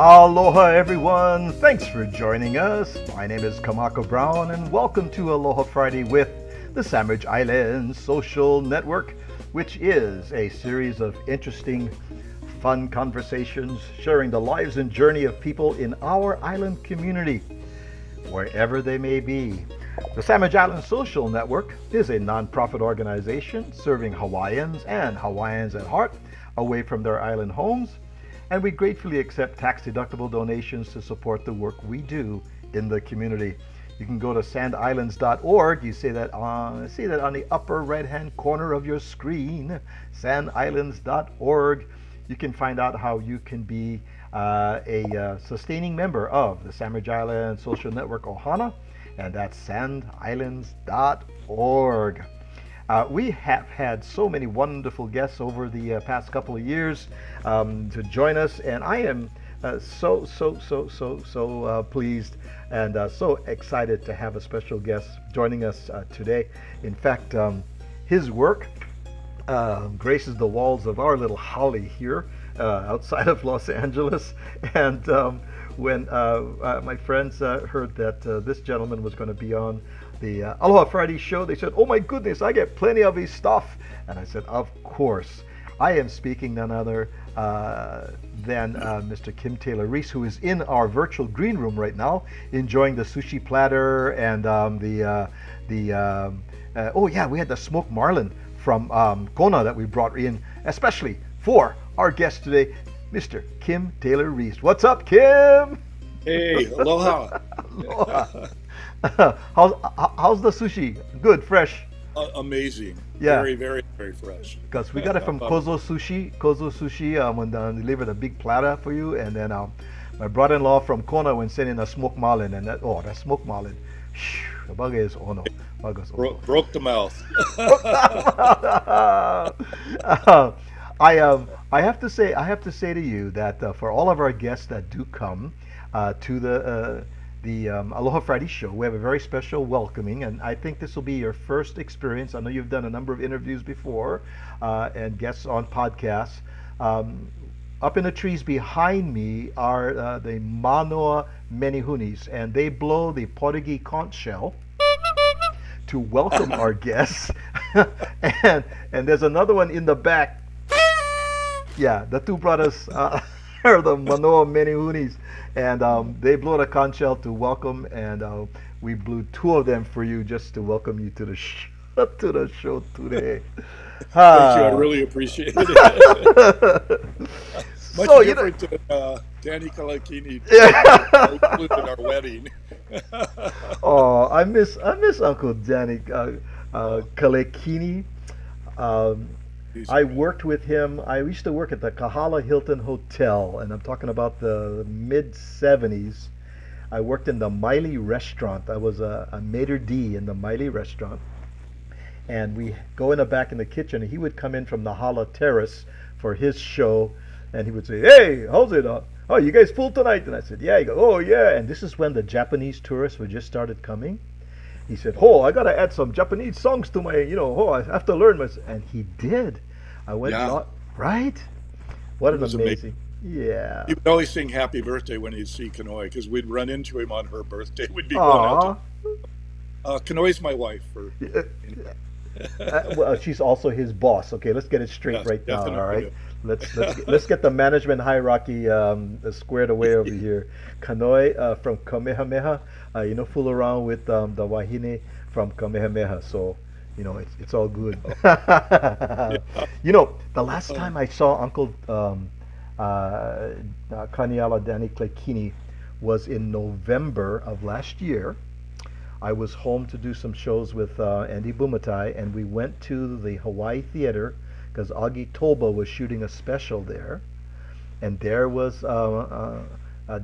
Aloha everyone, thanks for joining us. My name is 𝓡𝓮𝓮𝓬𝓮 and welcome to Aloha Friday with the Sandwich Islands Social Network, which is a series of interesting, fun conversations sharing the lives and journey of people in our island community, wherever they may be. The Sandwich Islands Social Network is a non-profit organization serving Hawaiians and Hawaiians at heart away from their island homes, and we gratefully accept tax-deductible donations to support the work we do in the community. You can go to sandislands.org. You see that on the upper right-hand corner of your screen, sandislands.org. You can find out how you can be a sustaining member of the Sandwich Islands Social Network Ohana, and that's sandislands.org. We have had so many wonderful guests over the past couple of years to join us, and I am so pleased and so excited to have a special guest joining us today. In fact, his work graces the walls of our little holly here outside of Los Angeles, and when my friends heard that this gentleman was going to be on the Aloha Friday show, they said, "Oh my goodness, I get plenty of his stuff." And I said, "Of course." I am speaking none other than Mr. Kim Taylor Reece, who is in our virtual green room right now, enjoying the sushi platter and oh yeah, we had the smoked marlin from Kona that we brought in, especially for our guest today, Mr. Kim Taylor Reece. What's up, Kim? Hey, aloha. Aloha. How's the sushi? Good, fresh? Amazing. Yeah. Very fresh. Because we got it from Kozo Sushi. Kozo Sushi when they delivered a big platter for you, and then my brother-in-law from Kona went sending a smoked marlin, and that smoked marlin, the bug is ono. Broke the mouth. I have to say to you that for all of our guests that do come to the Aloha Friday show, we have a very special welcoming, and I think this will be your first experience. I know you've done a number of interviews before and guests on podcasts. Up in the trees behind me are the Manoa Menehunis, and they blow the porigi conch shell to welcome our guests. and there's another one in the back. Yeah, the two brothers are the Manoa Menehunis, and they blow the conch shell to welcome, and we blew two of them for you just to welcome you to the show today. Thank you, I really appreciate it. Much different than Danny Kalakini included in our wedding. Oh, I miss Uncle Danny Kalakini. I worked with him. I used to work at the Kahala Hilton Hotel, and I'm talking about the mid-'70s. I worked in the Miley restaurant. I was a maitre d' in the Miley restaurant. And we go in the back in the kitchen, and he would come in from the Hala Terrace for his show, and he would say, "Hey, how's it? Oh, you guys full tonight?" And I said, "Yeah." He goes, "Oh, yeah." And this is when the Japanese tourists were just started coming. He said, "Oh, I gotta add some Japanese songs to my, I have to learn my." And he did. I went, right? What an amazing. Yeah. He would always sing "Happy Birthday" when he'd see Kanoi, because we'd run into him on her birthday. We'd be going out to. Kanoi's my wife. Well, she's also his boss. Okay, let's get it straight right now. All right. Yeah. Let's get the management hierarchy squared away over here. Kanoi from Kamehameha, fool around with the Wahine from Kamehameha. So, it's all good. The last time I saw Uncle Kaniala Danny Kalakini was in November of last year. I was home to do some shows with Andy Bumatai, and we went to the Hawaii Theater because Augie Toba was shooting a special there, and there was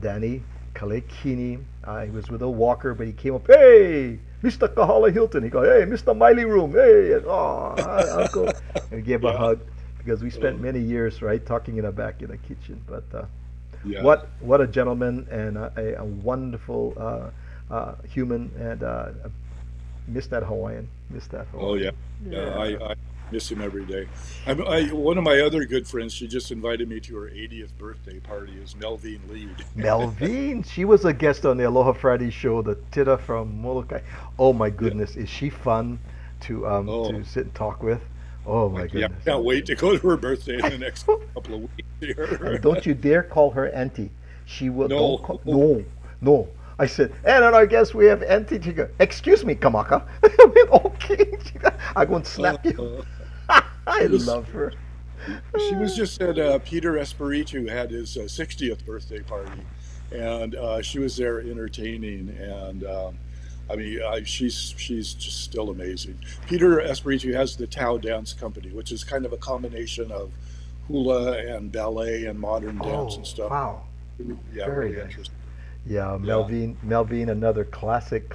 Danny Kalakini. He was with a walker, but he came up, "Hey, Mr. Kahala Hilton." He goes, "Hey, Mr. Miley Room. Hey, hi, Uncle." And we gave a hug because we spent many years, right, talking in the back in the kitchen. But what a gentleman and a wonderful human, and miss that Hawaiian. Oh yeah. Miss him every day. One of my other good friends, she just invited me to her 80th birthday party, is Melvine Lead. Melvine, she was a guest on the Aloha Friday show, the Tita from Molokai. Oh my Yeah. goodness, is she fun to Oh, sit and talk with? Oh my like, yeah, goodness. I can't wait to go to her birthday in the next couple of weeks And here. don't you dare call her auntie. She will don't No. call no, no. I said, and on our guest we have auntie. She go, excuse me, Kamaka. I went, okay. I'm going to Uh, slap you. uh, I it was love her. She was just at Peter Espiritu had his 60th birthday party, and she was there entertaining. And I mean, she's just still amazing. Peter Espiritu has the Tao Dance Company, which is kind of a combination of hula and ballet and modern dance and Oh, stuff. wow. Yeah, Very really nice. interesting. Yeah, Yeah, Melvin, another classic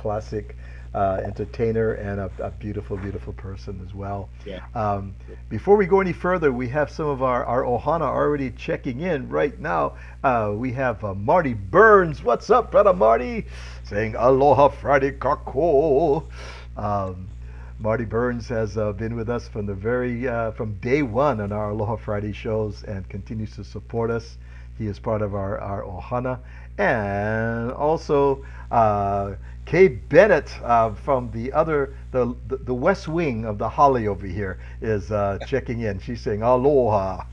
entertainer and a beautiful, beautiful person as well. yeah. Um, Before we go any further, we have some of our Ohana already checking in right now. We have Marty Burns. What's up, brother Marty? Saying Aloha Friday Kako. Um, Marty Burns has been with us from from day one on our Aloha Friday shows and continues to support us. He is part of our Ohana. And also Kay Bennett from the West Wing of the Holly over here is checking in. She's saying aloha.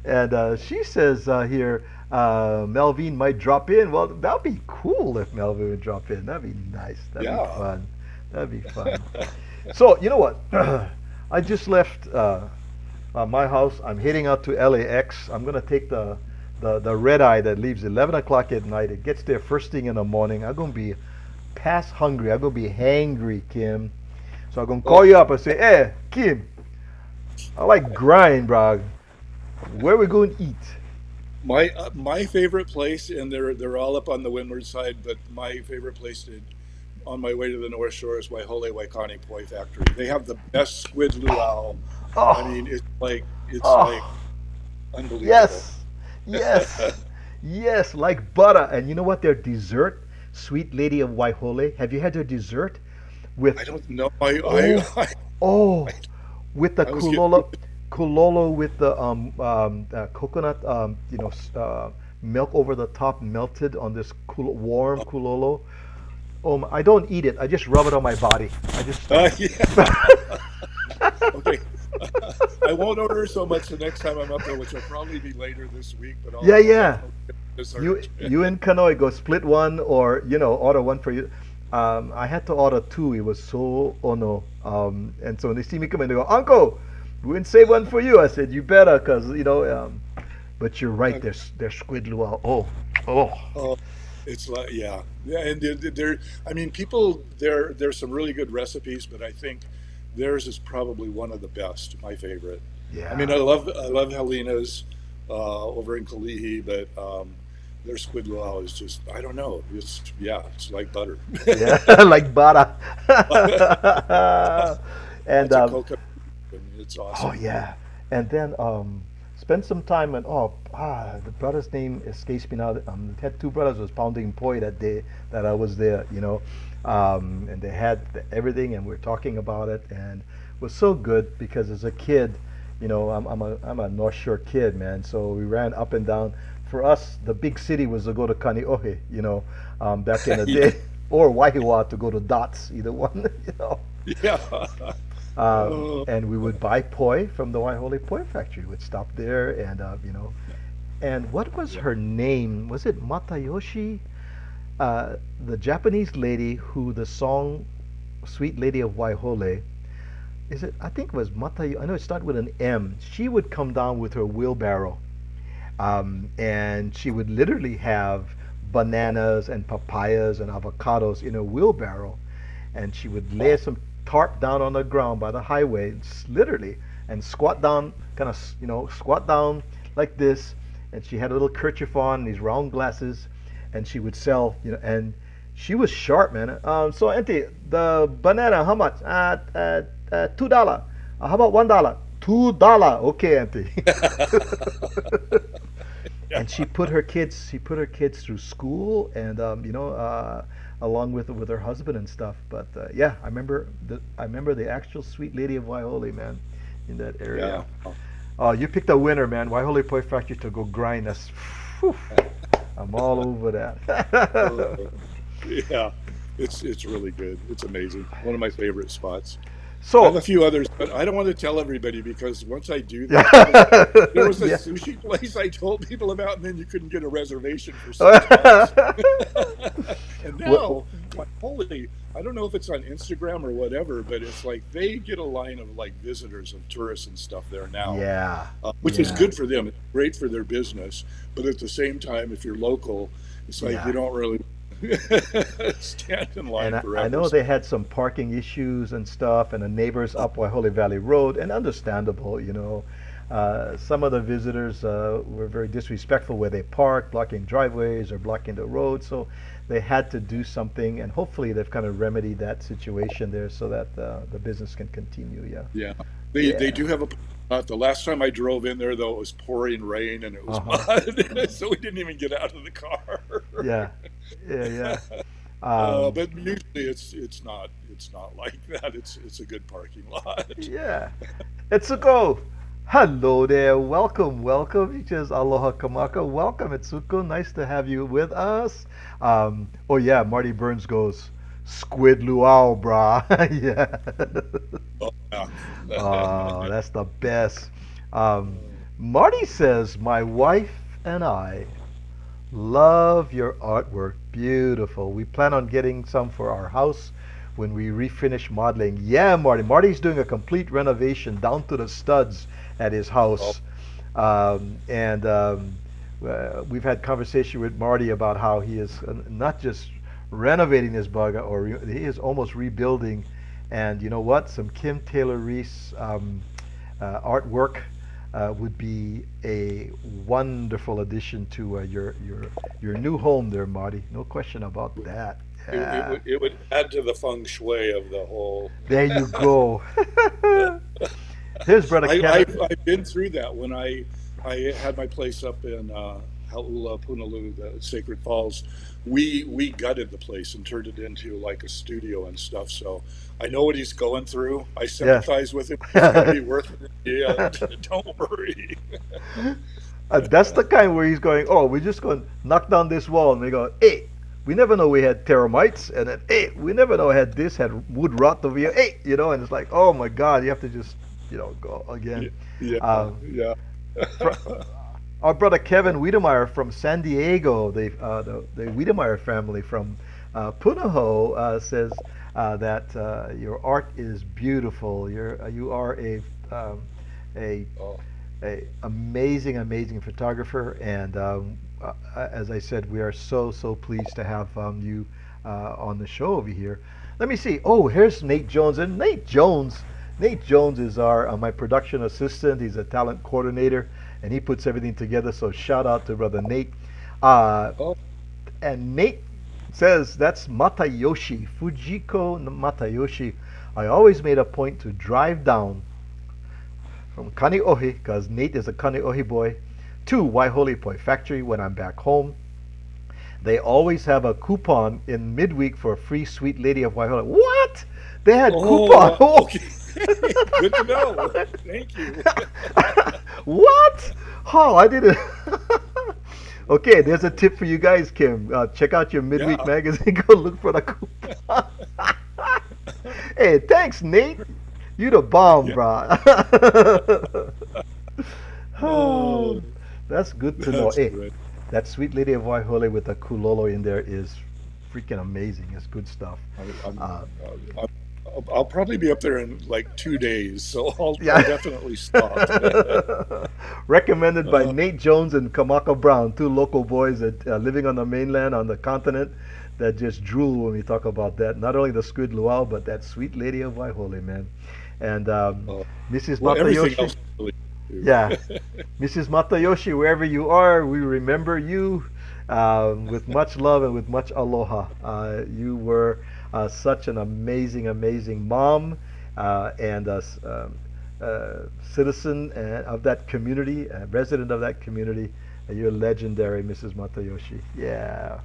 And she says here Melvin might drop in. Well, that'd be cool if Melvin would drop in. That'd be nice. That'd be Yeah. fun. That'd be fun. So you know what? I just left my house. I'm heading out to LAX. I'm gonna take the red eye that leaves 11 o'clock at night. It gets there first thing in the morning. I'm gonna be past hungry. I'm gonna be hangry, Kim. So I'm gonna call Oh, you up and say, "Hey, Kim, I like grind, bro. Where we going to eat?" my favorite place, and they're all up on the windward side, but my favorite place on my way to the North Shore is Waihole Waikani Poi Factory. They have the best squid luau. I Oh, mean, it's like oh, unbelievable. yes, yes, yes, like butter. And you know what? Their dessert, Sweet Lady of Waihole. Have you had their dessert with I don't know. oh, oh, with the I was getting kulolo with the coconut, milk over the top, melted on this warm kulolo. Oh, I don't eat it. I just rub it on my body. I just yeah. Okay. I won't order so much the next time I'm up there, which will probably be later this week. But yeah, I'll yeah. definitely get You dessert. you and Kanoi go split one or order one for you. I had to order two. It was so ono. And so when they see me come in, they go, "Uncle, we didn't save one for you." I said, "You better, cause you know." But you're right. Uh, There's squid luau. Oh, oh, Oh, it's like yeah, and I mean, people there's some really good recipes, but I think theirs is probably one of the best, my favorite. I mean, yeah, I love Helena's over in Kalihi, but their squid luau is just I don't know, it's like butter. yeah, like butter. And Lots of coconut, and it's oh awesome. yeah, and then spend some time and the brother's name escapes me now. Had two brothers was pounding poi that day that I was there, and they had everything and we're talking about it and it was so good because as a kid, I'm a North Shore kid, man. So we ran up and down. For us, the big city was to go to Kaneohe, back in the Yeah, day, or Waihiwa to go to Dots, either one, yeah. Oh, And we would buy poi from the Waihole Poi Factory. We'd stop there, and and what was yeah. her name? Was it Matayoshi, the Japanese lady who the song "Sweet Lady of Waihole"? Is it? I think it was Matayo. I know it started with an M. She would come down with her wheelbarrow, and she would literally have bananas and papayas and avocados in a wheelbarrow, and she would lay Wow. some tarp down on the ground by the highway, literally, and squat down, kind of, squat down like this, and she had a little kerchief on, these round glasses, and she would sell, and she was sharp, man. So, Auntie, the banana, how much? $2. How about $1? $2. Okay, Auntie. Yeah. And she put her kids through school and along with her husband and stuff. But yeah, I remember the actual Sweet Lady of Waihole, man, in that area. Yeah. Oh, you picked a winner, man. Waihole Poi Factory to go grind. Whew, I'm all over Uh, that. yeah. It's really good. It's amazing. One of my favorite spots. I have So, a few others, but I don't want to tell everybody because once I do yeah, that, there was a yeah. sushi place I told people about, and then you couldn't get a reservation for 6 months. And Well, now, like, holy, I don't know if it's on Instagram or whatever, but it's like they get a line of like visitors of tourists and stuff there now, yeah, which is yeah, good for them. It's great for their business, but at the same time, if you're local, it's like you yeah. don't really stand in And line I forever. know they had some parking issues and stuff, and the neighbors up Waihole Valley Road, and understandable, you know. Some of the visitors were very disrespectful where they parked, blocking driveways or blocking the road. So they had to do something, and hopefully they've kind of remedied that situation there so that the business can continue. Yeah. Yeah, they Yeah. do have a. The last time I drove in there, though, it was pouring rain and it was Uh-huh. mud, so we didn't even get out of the car. Yeah. Yeah. Yeah. Um, But usually it's not like that. It's a good parking lot. yeah. Etsuko. Hello there. Welcome. Welcome. It is Aloha Kamaka. Welcome, Etsuko. Nice to have you with us. Oh, yeah. Marty Burns goes, Squid Luau, brah. Yeah. Oh, yeah. Oh, that's the best. Um, Marty says, my wife and I love your artwork. Beautiful. We plan on getting some for our house when we refinish modeling. Yeah, Marty. Marty's doing a complete renovation down to the studs at his Oh, house. And we've had conversation with Marty about how he is not just renovating his bugger, or he is almost rebuilding. And you know what? Some Kim Taylor Reece artwork would be a wonderful addition to your new home there, Marty. No question about that. it Yeah. would add to the feng shui of the whole. There you go. Here's brother Kevin. I've been through that when I had my place up in Hauula, Punaluu, the Sacred Falls. We gutted the place and turned it into like a studio and stuff. So I know what he's going through. I Yeah. sympathize with him. It's going to be worth it. Yeah, don't worry. That's the kind where he's going, oh, we're just going to knock down this wall. And they go, hey, we never know we had termites. And then, hey, we never know had wood rot over here. Hey, you know, and it's like, oh my God, you have to just, go again. Yeah, Um, yeah. fr- our brother Kevin Wiedemeyer from San Diego, the Wiedemeyer family from Punahou, says that your art is beautiful. You are a Oh, amazing, amazing photographer, and as I said, we are so pleased to have you on the show over here. Let me see. Oh, here's Nate Jones, and Nate Jones is our my production assistant. He's a talent coordinator, and he puts everything together. So shout out to brother Nate. Uh, oh, and Nate says that's Matayoshi, Fujiko Matayoshi. I always made a point to drive down from Kaneohe, because Nate is a Kaneohe boy, to Waihole Poi Factory when I'm back home. They always have a coupon in midweek for a free Sweet Lady of Waihole. What? They had coupon? Oh. okay. Good to know. Thank you. What? Oh, I didn't. Okay, there's a tip for you guys, Kim. Check out your midweek Yeah. magazine. Go look for the coupon. Hey, thanks, Nate. You the bomb, Yeah. bro. Oh, Oh, that's good to know. that's Hey, great. that Sweet Lady of Waihole with the kulolo in there is freaking amazing. It's good stuff. I'm, I'm, Uh, I'll probably be up there in like 2 days, so I'll yeah. definitely stop. Recommended by uh, Nate Jones and Kamaka Brown, two local boys that living on the mainland, on the continent, that just drool when we talk about that. Not only the squid luau, but that Sweet Lady of Waihole, man. And uh, Mrs. well, everything Matayoshi, else really do. yeah, Mrs. Matayoshi, wherever you are, we remember you with much love and with much aloha. You were such an amazing, amazing mom and a citizen of that community, a resident of that community. You're legendary, Mrs. Matayoshi. Yeah.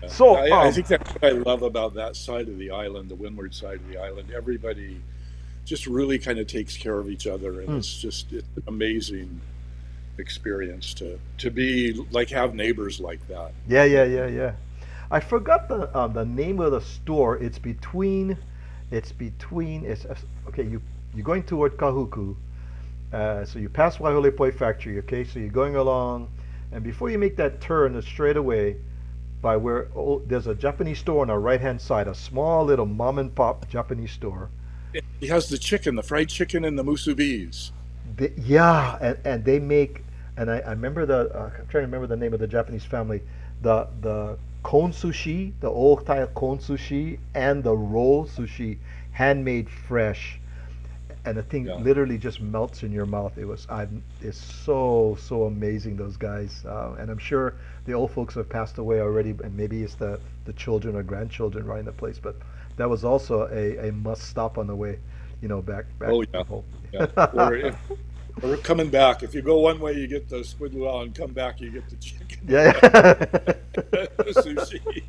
Yeah. So, I think that's what I love about that side of the island, the windward side of the island. Everybody just really kind of takes care of each other, and hmm, it's an amazing experience to be like have neighbors like that. yeah, yeah, yeah, yeah. I forgot the name of the store. It's okay. You're going toward Kahuku. So you pass Waiholepoi factory. Okay, so you're going along, and before you make that turn straight away, by where there's a Japanese store on the right hand side, a small little mom and pop Japanese store. He has the chicken, the fried chicken, and the musubis. Yeah, and they make, and I remember I'm trying to remember the name of the Japanese family, the cone sushi, the old style cone sushi, and the roll sushi, handmade fresh, and the thing Yeah. literally just melts in your mouth. It's so amazing, those guys, and I'm sure the old folks have passed away already, and maybe it's the children or grandchildren running the place, but that was also a must stop on the way, back Oh yeah, home. yeah. Or coming back. If you go one way, you get the squid luau, and come back, you get the chicken, Yeah. the sushi.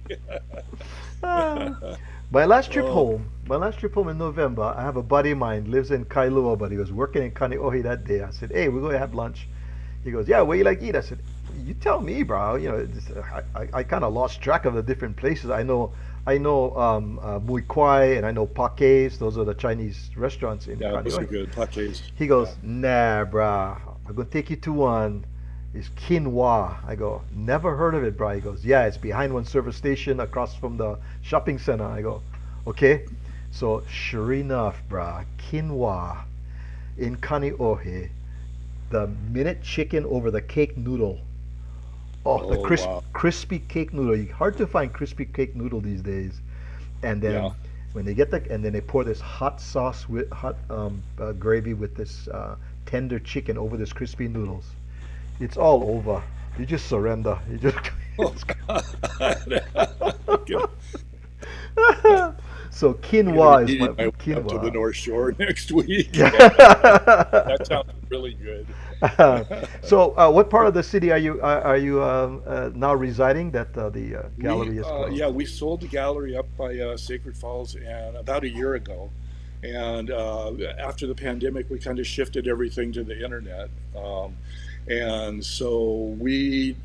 Ah. Oh, My last trip home in November, I have a buddy of mine lives in Kailua, but he was working in Kaneohe that day. I said, "Hey, we're going to have lunch." He goes, "Yeah, where you like to eat?" I said, "You tell me, bro. I kind of lost track of the different places. I know Mui Kwai and I know Pake's. Those are the Chinese restaurants in yeah, those are Kaneohe." good. Pates. He goes, Yeah. "Nah, brah. I'm gonna take you to one. It's quinoa." I go, "Never heard of it, brah." He goes, "Yeah, it's behind one service station across from the shopping center." I go, "Okay." So sure enough, brah, quinoa in Kaneohe, the minute chicken over the cake noodle. Oh, the Oh wow. crispy cake noodle. Hard to find crispy cake noodle these days. And Yeah. then when and then they pour this hot sauce with hot gravy with this tender chicken over this crispy noodles. It's all over. You just surrender. You just. Oh God. So I'm gonna be quinoa is my eating my way up to the quinoa. North Shore next week. That Yeah. sounds really good. So, what part of the city are you now residing that the We, gallery is closed? yeah, we sold the gallery up by Sacred Falls and about a year ago. And after the pandemic, we kind of shifted everything to the internet. And so we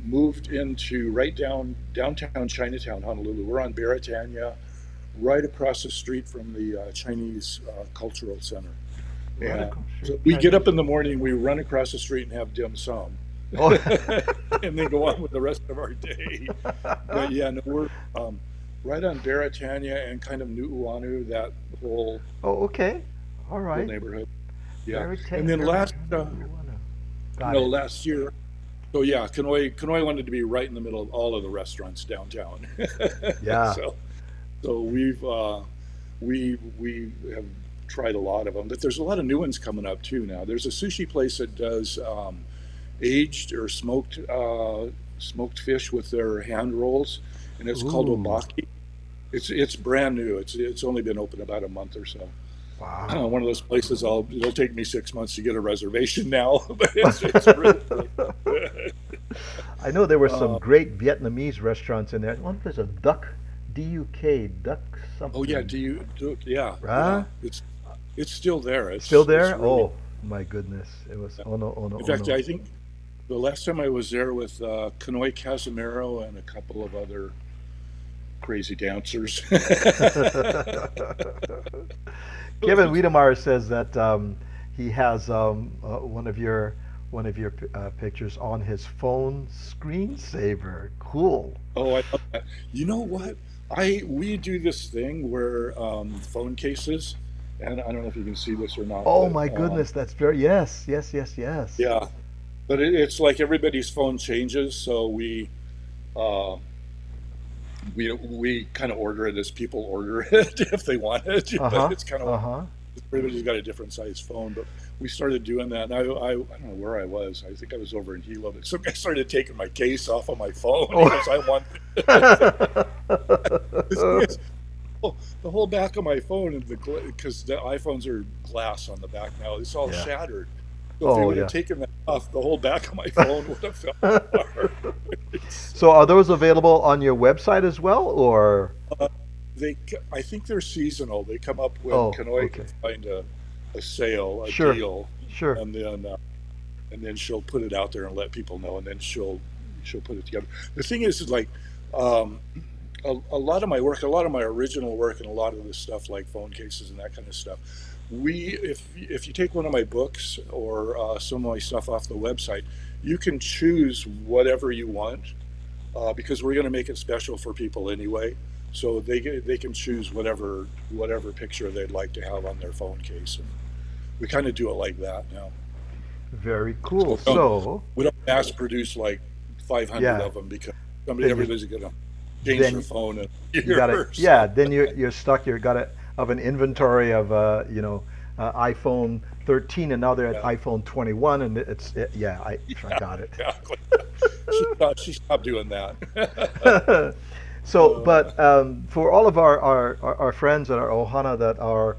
moved into right downtown Chinatown, Honolulu. We're on Beretania, right across the street from the Chinese Cultural Center. Right And across the street, so we get Chinese. up in the morning, we run across the street and have dim sum, Oh. and then go on with the rest of our day. But yeah, no, we're right on Beretania and kind of Nu'uanu, that whole Oh, okay. All whole right. neighborhood. Yeah, Very and then very. Got no, it. last year. So yeah, Kanoi wanted to be right in the middle of all of the restaurants downtown. Yeah. so so we have tried a lot of them, but there's a lot of new ones coming up too now. There's a sushi place that does aged or smoked fish with their hand rolls, and it's called Ooh. Obaki. It's brand new. It's only been open about a month or so. Wow. One of those places it'll take me 6 months to get a reservation now, but it's really, really good. I know there were some Uh, great Vietnamese restaurants in there. One place a duck, D-U-K, duck oh yeah, something. yeah, yeah. Right? It's still there. Still It's there? really. Oh my goodness. It was oh no, oh no, In oh fact, no. I think the last time I was there with Kanoi Casimiro and a couple of other crazy dancers. Kevin Wiedemeyer says that he has one of your pictures on his phone screensaver. Cool. Oh, I love that. You know what? I We do this thing where phone cases, and I don't know if you can see this or not, Oh but my goodness, that's very yes, yes, yes, yes. yeah, but it's like everybody's phone changes, so uh, we kind of order it as people order it if they want it. But Uh-huh. it's kind of Uh-huh. everybody's got a different size phone. But we started doing that, and I don't know where I was. I think I was over in Hilo, but some guy started taking my case off of my phone. He goes, "I want this." The thing is, the whole back of my phone, and because the iPhones are glass on the back now, it's all Yeah. shattered. So if he Oh would have yeah. taken that off, the whole back of my phone would have fell apart. So are those available on your website as well, or? Uh, I think they're seasonal. They come up when Oh, Kanoi can okay. find a sale, a Sure, deal, sure. and then she'll put it out there and let people know, and then she'll put it together. The thing is like, um, a lot of my work, a lot of my original work, and a lot of the stuff like phone cases and that kind of stuff. If you take one of my books or some of my stuff off the website, you can choose whatever you want because we're going to make it special for people anyway. So they can choose whatever picture they'd like to have on their phone case, and we kind of do it like that now. Very So cool. So, we don't mass produce like 500 yeah, of them because then you everybody's going to change their then phone in a you got to year. yeah, So then you're stuck. You got to of an inventory of iPhone 13, and now they're at yeah, iPhone 21, and yeah, I yeah, got it. exactly. She stopped doing that. So, uh, but for all of our friends that are Ohana that are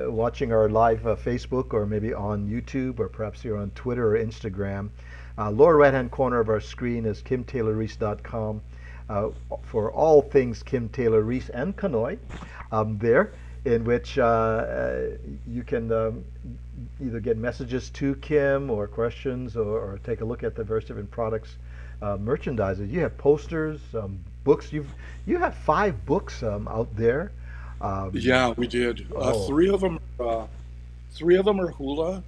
watching our live Facebook or maybe on YouTube or perhaps you're on Twitter or Instagram, lower right hand corner of our screen is kimtaylorreece.com for all things Kim Taylor Reece and Kanoi there, in which you can either get messages to Kim or questions or take a look at the various different products, merchandises. You have posters, books. You have 5 books out there. Um, yeah, we did. oh, Three of them are hula,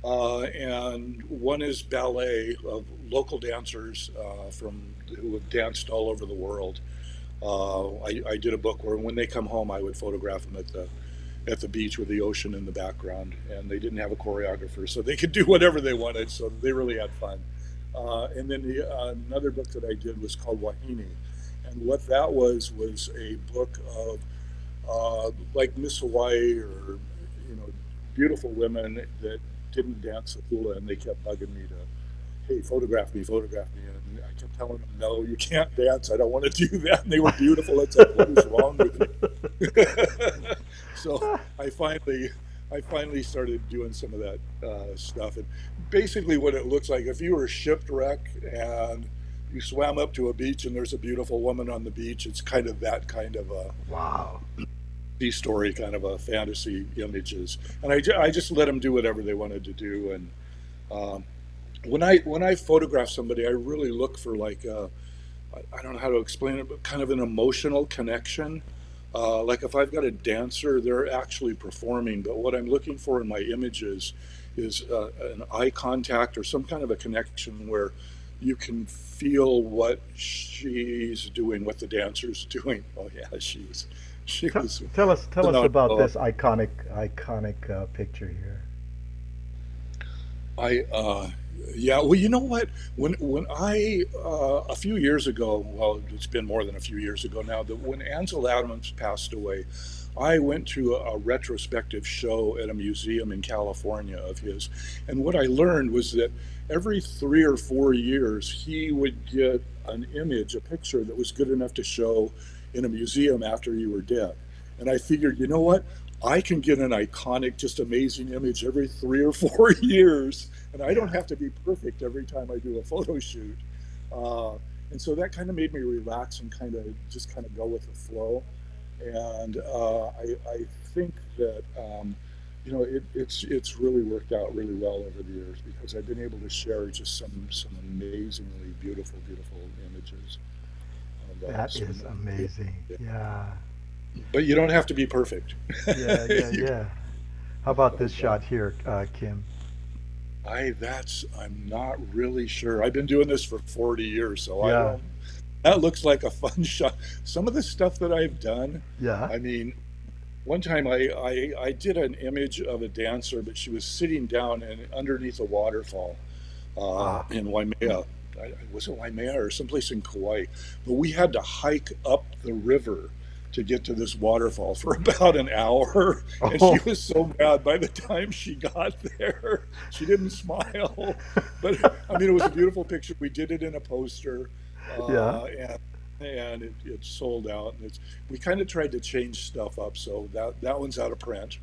and one is ballet of local dancers from who have danced all over the world. I did a book where when they come home, I would photograph them at the beach with the ocean in the background, and they didn't have a choreographer, so they could do whatever they wanted. So they really had fun. And then another book that I did was called Wahine, and what that was a book of like Miss Hawaii or beautiful women that didn't dance the hula, and they kept bugging me to, hey, photograph me, and I kept telling them, no, you can't dance. I don't want to do that. And they were beautiful. It's like, what is wrong with you? So I finally started doing some of that stuff, and basically what it looks like if you were shipwrecked and you swam up to a beach and there's a beautiful woman on the beach, it's kind of that kind of a wow. sea story, kind of a fantasy images, and I just let them do whatever they wanted to do. And um, when I photograph somebody, I really look for like I don't know how to explain it, but kind of an emotional connection. Like if I've got a dancer, they're actually performing, but what I'm looking for in my images is an eye contact or some kind of a connection where you can feel what she's doing, what the dancer's doing. Oh yeah, she Tell, was tell us about phenomenal. this iconic picture here. I Yeah, well, you know what? When I a few years ago, well, it's been more than a few years ago now, that when Ansel Adams passed away, I went to a retrospective show at a museum in California of his, and what I learned was that every 3 or 4 years he would get an image, a picture that was good enough to show in a museum after you were dead. And I figured, you know what? I can get an iconic, just amazing image every 3 or 4 years, and I don't have to be perfect every time I do a photo shoot. Uh, and so that kind of made me relax and kind of just kind of go with the flow. And I think that it's really worked out really well over the years because I've been able to share just some amazingly beautiful images of That is some. amazing. Yeah. But you don't have to be perfect. Yeah, yeah, You yeah. How about this and shot here, Kim? I'm not really sure. I've been doing this for 40 years, so I Yeah, don't. That looks like a fun shot. Some of the stuff that I've done, yeah. I mean, one time I did an image of a dancer, but she was sitting down and underneath a waterfall Ah. in Waimea. Was it Waimea or someplace in Kauai? But we had to hike up the river to get to this waterfall for about an hour. And she Oh, was so mad by the time she got there. She didn't smile. But I mean, it was a beautiful picture. We did it in a poster, yeah. and it sold out. And we kind of tried to change stuff up, so that one's out of print.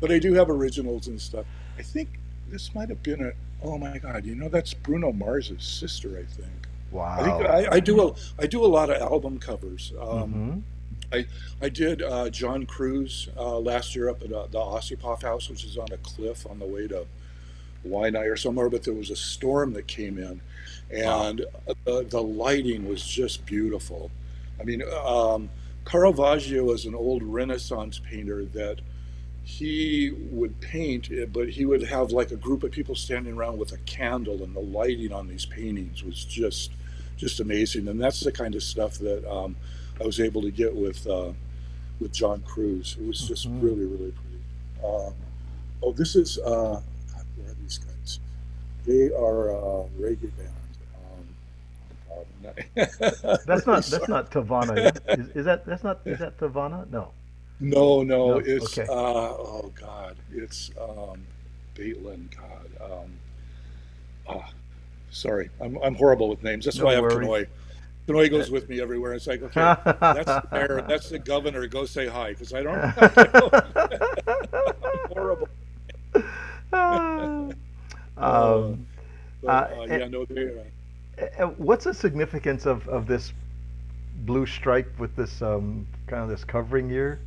But I do have originals and stuff. I think this might have been a. Oh my God! That's Bruno Mars's sister, I think. I think Wow. I do a lot of album covers. Mm-hmm. I did John Cruz last year up at the Ossipoff House, which is on a cliff on the way to Waianae or somewhere. But there was a storm that came in, Wow. and the lighting was just beautiful. I mean, Caravaggio is an old Renaissance painter that he would paint, but he would have like a group of people standing around with a candle, and the lighting on these paintings was just amazing. And that's the kind of stuff that I was able to get with John Cruz. It was just Mm-hmm. really really pretty. Oh, this is God, where are these guys? They are a reggae band. Oh God, I'm That's really not that's sorry. not Tavana, yeah? Is that that's not is that Tavana? No. No, no, No. it's Okay. oh God, it's Baitland. God, ah, sorry, I'm horrible with names. That's No why I have worries. Kanoi. Kanoi Uh, goes with me everywhere. It's like, okay, that's the mayor, that's the governor. Go say hi, because I don't. I'm horrible. Uh, um, but and, yeah, no, they. what's the significance of this blue stripe with this kind of this covering here?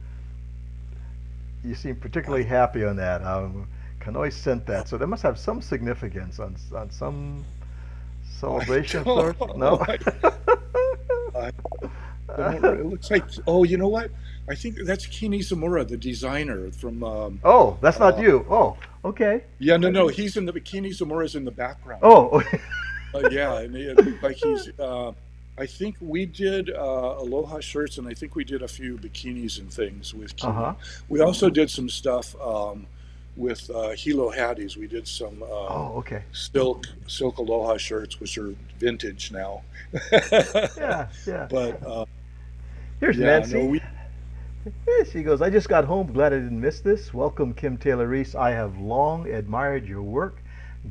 You seem particularly I, happy on that. Kanoi sent that, so that must have some significance on some I celebration of sorts. No. don't. I don't. It looks like. Oh, you know what? I think that's Kini Zamora, the designer from. Oh, that's not Uh, you. Oh, okay. yeah, no, I no, didn't. he's in the Bikini Zamora's in the background. Oh, Yeah, and it looked like he's. I think we did Aloha shirts, and I think we did a few bikinis and things with uh huh. Kini. We also did some stuff with Hilo Hatties. We did some Oh, okay. silk Aloha shirts, which are vintage now. Yeah, yeah. But Here's yeah, no, Nancy. we. She goes, I just got home. Glad I didn't miss this. Welcome, Kim Taylor Reese. I have long admired your work.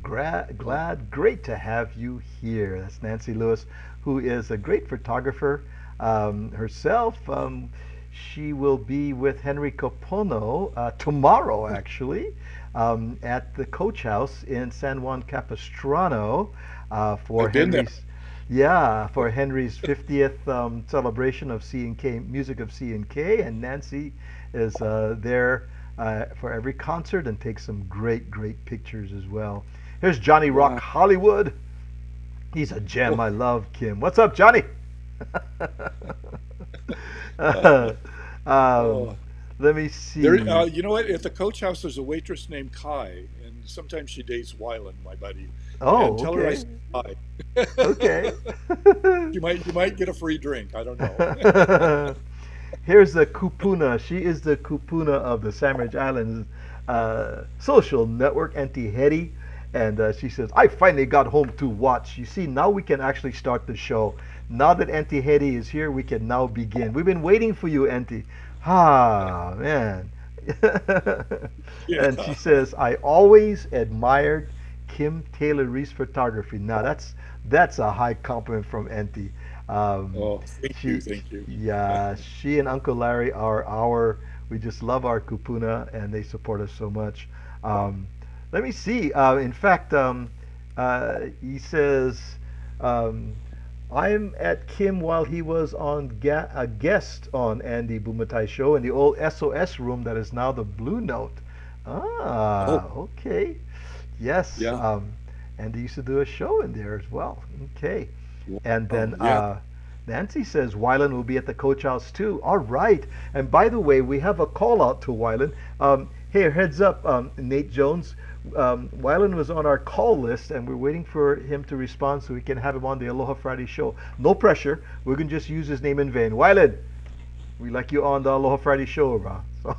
Great to have you here. That's Nancy Lewis, who is a great photographer herself. She will be with Henry Capono tomorrow, actually, at the Coach House in San Juan Capistrano for I've been there. Henry's. Yeah, for Henry's 50th celebration of C&K, Music of C&K, and Nancy is there for every concert and takes some great pictures as well. Here's Johnny Rock Wow. Hollywood. He's a gem. Oh, I love Kim. What's up, Johnny? uh, um, oh. let me There, see. you know what? At the Coach House, there's a waitress named Kai, and sometimes she dates Wyland, my buddy. And Oh, tell her I okay. said hi. Okay. You might get a free drink. I don't know. Here's the Kupuna. She is the Kupuna of the Sandwich Islands social network, Auntie Hetty. And she says, I finally got home to watch. You see, now we can actually start the show. Now that Auntie Hetty is here, we can now begin. We've been waiting for you, Auntie. Ah, man. And she Yeah. says, I always admired Kim Taylor Reese photography. Now that's a high compliment from Auntie. Um, Oh, thank you, she, thank you. yeah, she and Uncle Larry are our. We just love our kupuna, and they support us so much. Um, let me see. In fact, he says, um, I'm at Kim while he was on a guest on Andy Bumatai show in the old SOS room that is now the Blue Note. Oh, Ah, okay. Yes, yeah. and they used to do a show in there as well. Okay. And Wow. then Yeah. Nancy says Wyland will be at the coach house too. All right. And by the way, we have a call out to Wyland. Hey, heads up, Nate Jones. Wyland was on our call list, and we're waiting for him to respond so we can have him on the Aloha Friday show. No pressure. We're going to just use his name in vain. Wyland, we like you on the Aloha Friday show, bro. So.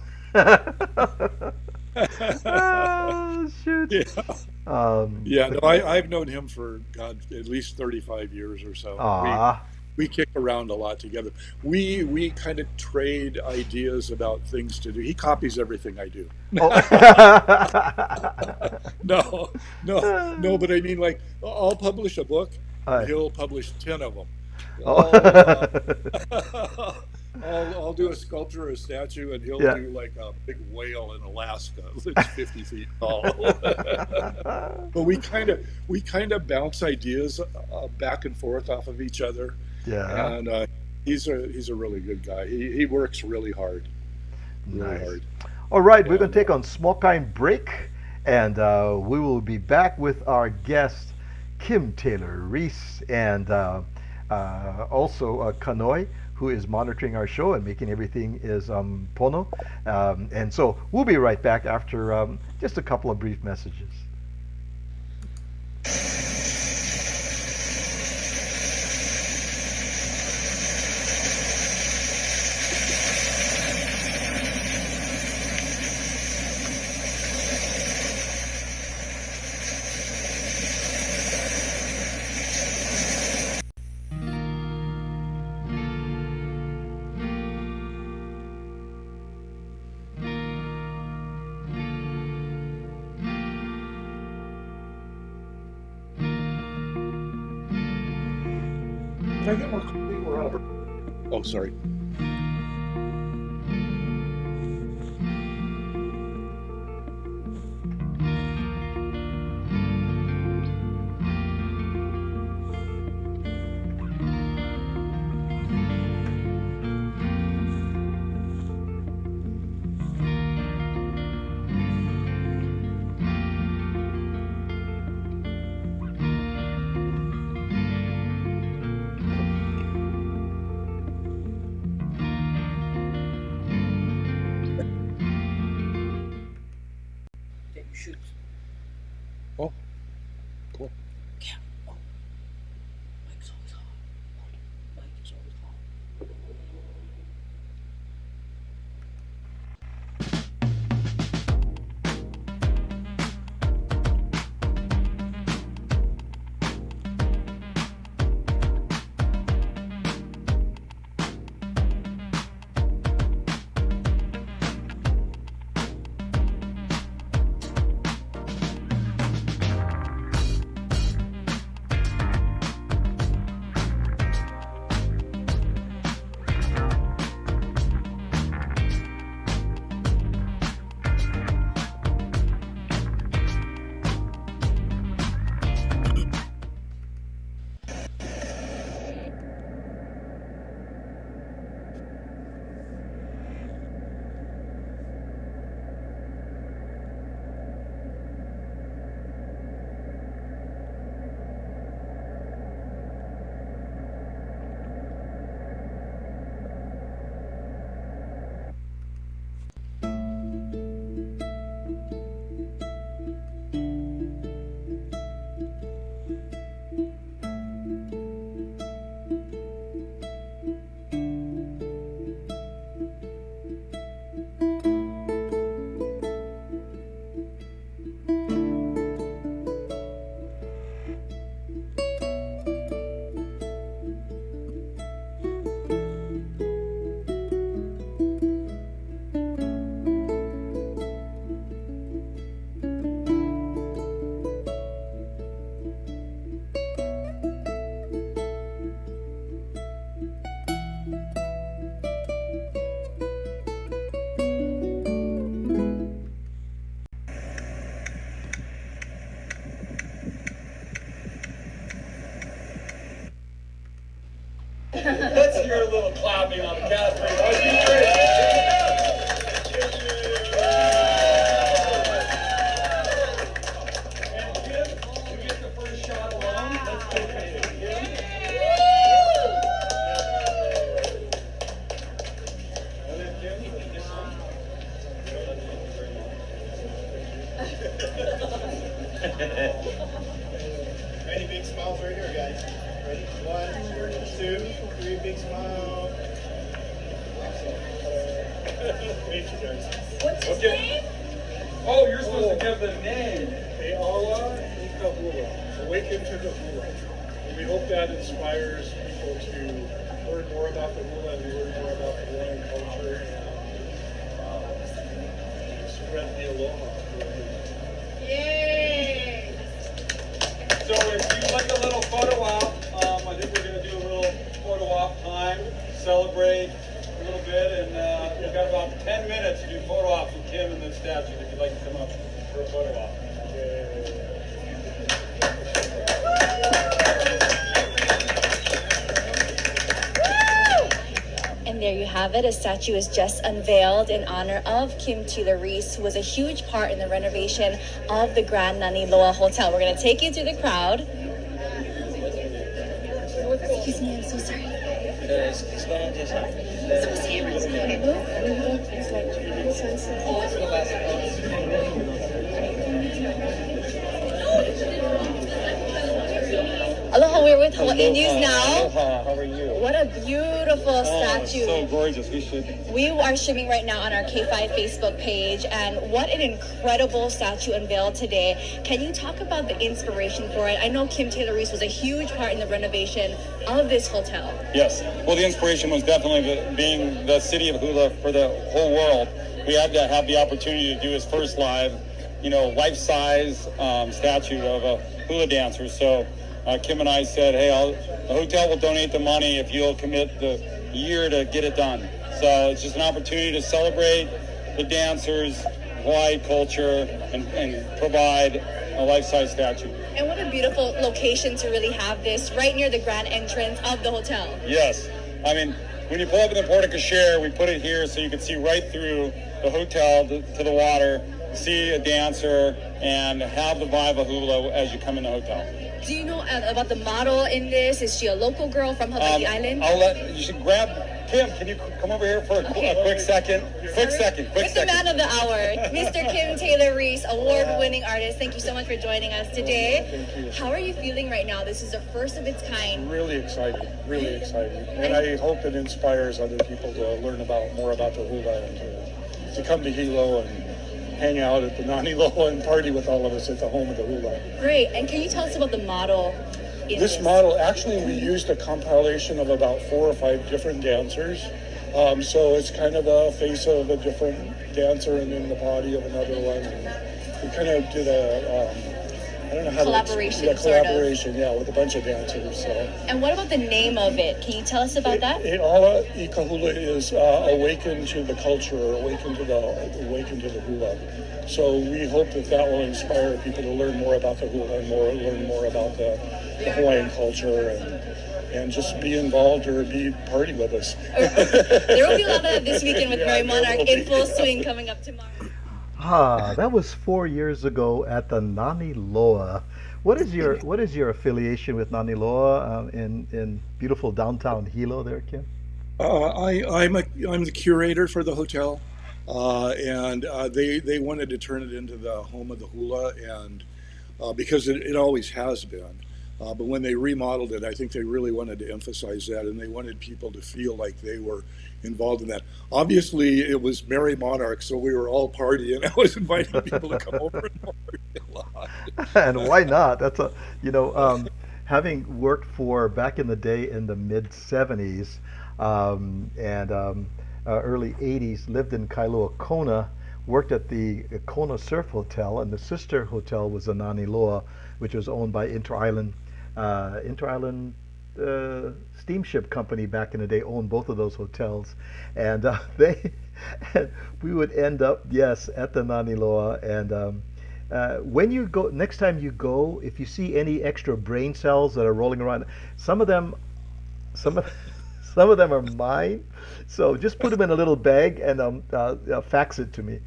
Ah, shoot. Yeah. Um, Yeah. but No, I've known him for God at least 35 years or so. ah. We kick around a lot together. We kind of trade ideas about things to do. He copies everything I do. Oh. No, no, no. But I mean, like, I'll publish a book, Aye. he'll publish 10 of them. Oh. I'll, I'll do a sculpture or a statue, and he'll Yeah. do like a big whale in Alaska that's 50 feet tall. But we kind of bounce ideas back and forth off of each other, Yeah. and he's a really good guy. He works really Nice. hard, All right, we're going and to take on small kind break, and we will be back with our guest, Kim Taylor Reece, and also Kanoi, who is monitoring our show and making everything is pono. And so we'll be right back after just a couple of brief messages. can I get more coffee? We're out of. Oh, sorry. Get your shoes. Oh, cool. Yeah. Oh. Mike's always hot. Mike is always hot. Let's hear a little clapping on the count. That'd be great. And Kim, you get the first shot alone. Let's go for it. Kim. And then Kim, this one. Ready, big smiles right here, guys. Ready? 1, 2, 3, big smile. Meet you guys. What's his Okay. name? Oh, you're supposed to give the name. Aloha and hula. Awaken to the hula. And we hope that inspires people to learn more about the hula and learn more about the Hawaiian culture and spread the aloha. Yay! So if you'd like a little photo op, I think we're going to do a little photo op time, celebrate a 10 minutes to do photo ops with Kim and the statue. If you'd like to come up for a photo op. And there you have it. A statue is just unveiled in honor of 𝓮𝓮𝓵𝓬𝓻, who was a huge part in the renovation of the Grand 𝓣𝓪𝓂 Hotel. We're going to take you through the crowd. Excuse me, I'm so sorry. Aloha, we're with Hawaii News now. Aloha, how are you? What a beautiful statue. So gorgeous. We are streaming right now on our K5 Facebook page, and what an incredible statue unveiled today. Can you talk about the inspiration for it? I know 𝓮𝓮𝓵𝓬𝓻 was a huge part in the renovation of this hotel. Yes. Well, the inspiration was definitely being the city of hula for the whole world. We had to have the opportunity to do his first life-size statue of a hula dancer. So Kim and I said, hey, the hotel will donate the money if you'll commit the year to get it done. So it's just an opportunity to celebrate the dancers, Hawaii culture, and provide a life-size statue. And what a beautiful location to really have this right near the grand entrance of the hotel. Yes. I mean, when you pull up in the 𝓵𝓪𝓻, we put it here so you can see right through the hotel to the water, see a dancer, and have the vibe of hula as you come in the hotel. Do you know about the model in this? Is she a local girl from Hawaii Island? You should grab Kim. Can you come over here for a quick second? Quick second. With the man of the hour, Mr. 𝓮𝓮𝓵𝓬𝓻, award-winning artist. Thank you so much for joining us today. Thank you. How are you feeling right now? This is the first of its kind. Really excited, and I hope it inspires other people to learn more about the hula and to come to Hilo and hang out at the 𝓣𝓪𝓂 and party with all of us at the home of the hula. Great. And can you tell us about the model? This model, actually, we used a compilation of about 4 or 5 different dancers. So it's kind of a face of a different dancer and then the body of another one. We kind of did I don't know how collaboration, with a bunch of dancers. So. And what about the name of it? Can you tell us about that? 𝓮𝓮𝓵𝓬𝓻 is awaken to the culture, awaken to the hula. So we hope that will inspire people to learn more about the hula and learn more about the Hawaiian culture and just be involved or party with us. There will be a lot of that this weekend with Merry Monarch in full swing coming up tomorrow. That was 4 years ago at the 𝓣𝓪𝓂. What is your affiliation with 𝓣𝓪𝓂 in beautiful downtown Hilo there, Kim? I'm the curator for the hotel, and they wanted to turn it into the home of the hula, and because it always has been. But when they remodeled it, I think they really wanted to emphasize that, and they wanted people to feel like they were involved in that. Obviously, it was Merry Monarch, so we were all partying. I was inviting people to come over and party a lot. And why not? That's having worked back in the day in the mid '70s and early '80s, lived in Kailua Kona, worked at the Kona Surf Hotel, and the sister hotel was the 𝓣𝓪𝓂, which was owned by Inter-Island Steamship Company back in the day, owned both of those hotels, and we would end up at the 𝓣𝓪𝓂. And when you go next time you go, if you see any extra brain cells that are rolling around, some of them are mine, so just put them in a little bag and fax it to me.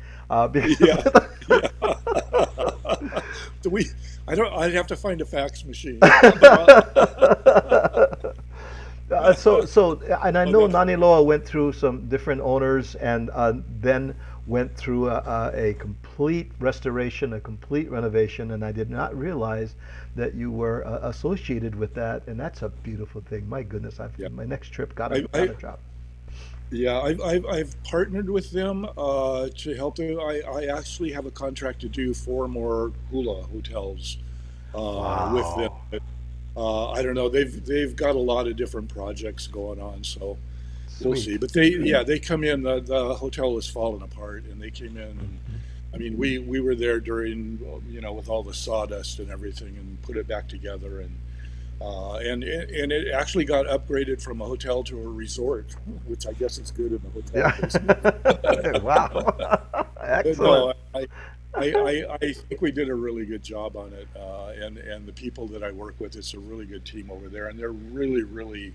I'd have to find a fax machine. And I know 𝓣𝓪𝓂 went through some different owners and then went through a complete restoration, a complete renovation, and I did not realize that you were associated with that, and that's a beautiful thing. My goodness, my next trip gotta drop. Yeah, I've partnered with them to help them. I actually have a contract to do 4 more hula hotels with them. But, I don't know. They've got a lot of different projects going on, so we'll see. But they come in. The hotel was falling apart, and they came in, and I mean, we were there during with all the sawdust and everything, and put it back together, and And it actually got upgraded from a hotel to a resort, which I guess is good in the hotel Yeah. business. Wow. But Excellent. no, I think we did a really good job on it, and the people that I work with, it's a really good team over there, and they're really, really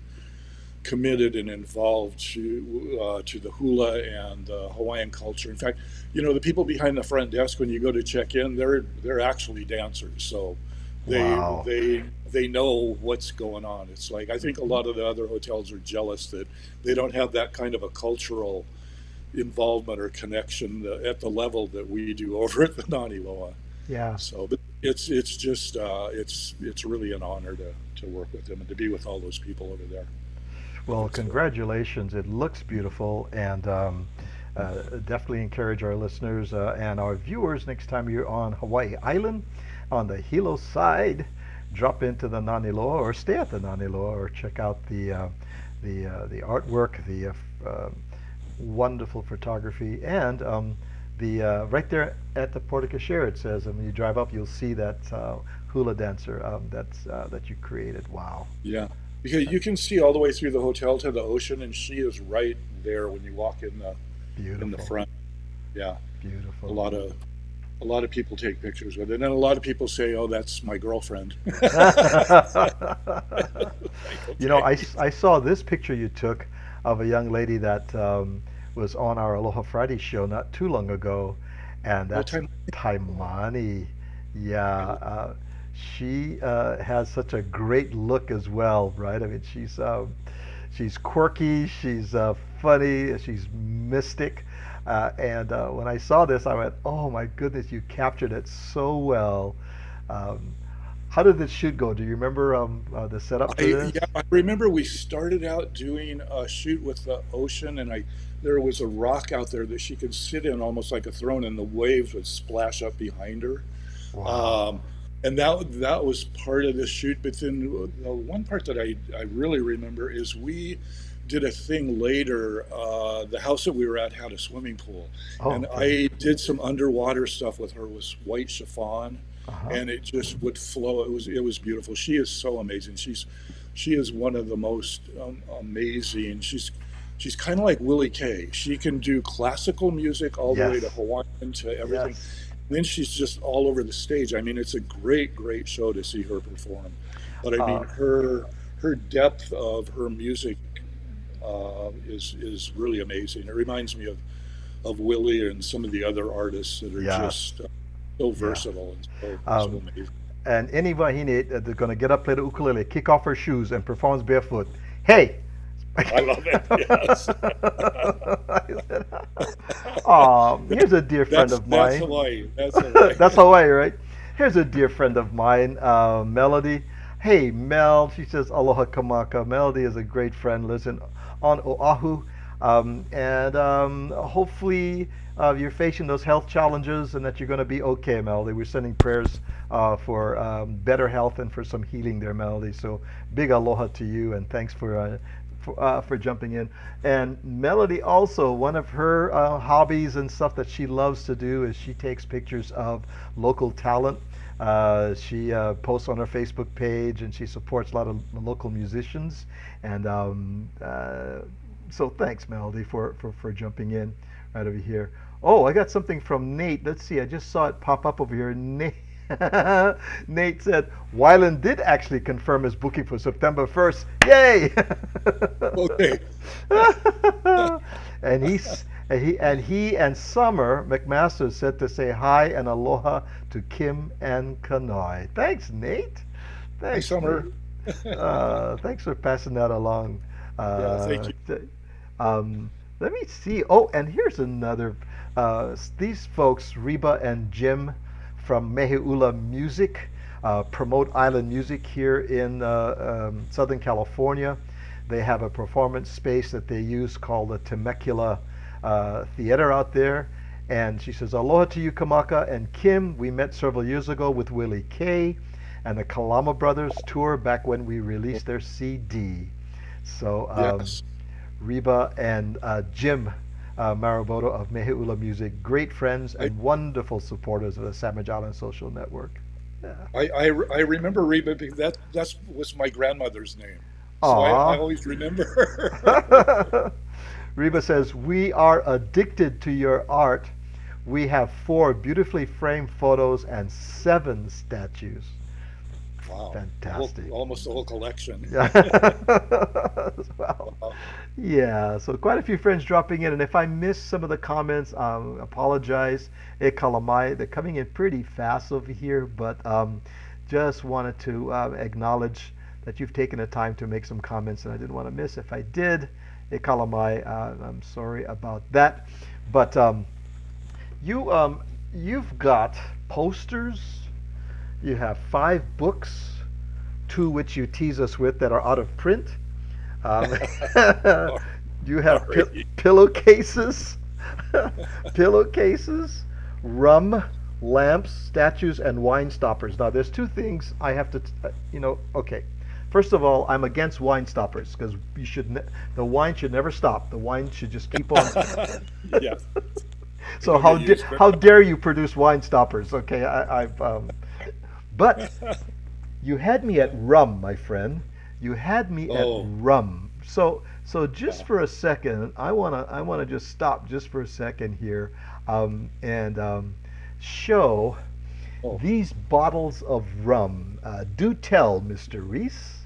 committed and involved to the hula and Hawaiian culture. In fact, the people behind the front desk when you go to check in, they're actually dancers, so they Wow. they they know what's going on. It's like I think a lot of the other hotels are jealous that they don't have that kind of a cultural involvement or connection at the level that we do over at the Naniloa. Yeah. So, but it's just it's really an honor to work with them and to be with all those people over there. Well, It's congratulations. It looks beautiful, and definitely encourage our listeners and our viewers next time you're on Hawaii Island on the Hilo side, drop into the Naniloa or stay at the Naniloa or check out the artwork, the wonderful photography, and the right there at the Portico Share. It says, and when you drive up, you'll see that hula dancer that you created. Wow. Yeah, because you can see all the way through the hotel to the ocean, and she is right there when you walk in the Beautiful. front. Yeah, a Beautiful. lot of a lot of people take pictures with it, and then a lot of people say, "Oh, that's my girlfriend." Like, okay. I saw this picture you took of a young lady that was on our Aloha Friday show not too long ago, and What that's time? Taimani. Yeah, I, she has such a great look as well, right? I mean, she's quirky, she's funny, she's mystic. And when I saw this, I went, "Oh my goodness, you captured it so well." Um, how did this shoot go? Do you remember the setup for this? yeah, I remember we started out doing a shoot with the ocean, and there was a rock out there that she could sit in almost like a throne, and the waves would splash up behind her. Wow. Um, and that was part of the shoot. But then the one part that I really remember is we did a thing later. The house that we were at had a swimming pool, Oh, and okay. I did some underwater stuff with her with white chiffon, Uh-huh. and it just would flow. It was beautiful. She is so amazing. She is one of the most amazing. She's kind of like Willie Kay. She can do classical music all the way to Yes. Hawaiian to everything. Yes. Then she's just all over the stage. I mean, it's a great, great show to see her perform. But I mean, Uh, her depth of her music is really amazing. It reminds me of Willie and some of the other artists that are yeah. just so Yeah. versatile and so Um, amazing. and any wahine they're going to get up, play the ukulele, kick off her shoes, and performs barefoot. Hey! I love it. Yes. Here's a dear friend of That's mine. Hawaii. That's Hawaii. That's Hawaii, right? Here's a dear friend of mine, Melody. Hey, Mel, she says, Aloha Kamaka. Melody is a great friend, lives on Oahu. And hopefully you're facing those health challenges and that you're going to be okay, Melody. We're sending prayers for better health and for some healing there, Melody. So big aloha to you, and thanks for jumping in. And Melody also, one of her hobbies and stuff that she loves to do is she takes pictures of local talent. She posts on her Facebook page and she supports a lot of local musicians. And so thanks, Melody, for jumping in right over here. Oh, I got something from Nate. Let's see. I just saw it pop up over here. Nate, Nate said Wyland did actually confirm his booking for September 1st. Yay! Okay. and he and Summer McMaster said to say hi and aloha to Kim and Kanoi. Thanks, Nate. Hi, Thanks, Summer. Nate. Thanks for passing that along. Yeah, thank you. Let me see. Oh, and here's another. These folks, Reba and Jim from Meheula Music, promote island music here in Southern California. They have a performance space that they use called the Temecula Theater out there. And she says, Aloha to you, Kamaka and Kim. We met several years ago with Willie Kay and the Kalama Brothers tour back when we released their CD. So Yes. Reba and Jim Maraboto of Meheula Music, great friends I, and wonderful supporters of the Savage Island Social Network. I remember Reba because that was my grandmother's name, so I Aw. always remember. Reba says, "We are addicted to your art. We have 4 beautifully framed photos and 7 statues." Wow, Fantastic. almost the whole collection. Yeah. Well, Wow. yeah, so quite a few friends dropping in, and if I miss some of the comments, apologize. E kalamai, they're coming in pretty fast over here, but just wanted to acknowledge that you've taken the time to make some comments, and I didn't want to miss. If I did, e kalamai, I'm sorry about that. But you've got posters. You have 5 books, 2 which you tease us with that are out of print. Um, you have Sorry. pillowcases, pillowcases, rum, lamps, statues, and wine stoppers. Now, there's 2 things I have to, okay. First of all, I'm against wine stoppers because the wine should never stop. The wine should just keep on. Yeah, they So don't get used. how dare you produce wine stoppers? Okay, but you had me at rum, my friend. You had me at Oh, rum. So just yeah. for a second, I wanna just stop just for a second here, and show Oh, these bottles of rum. Do tell, Mr. Reese.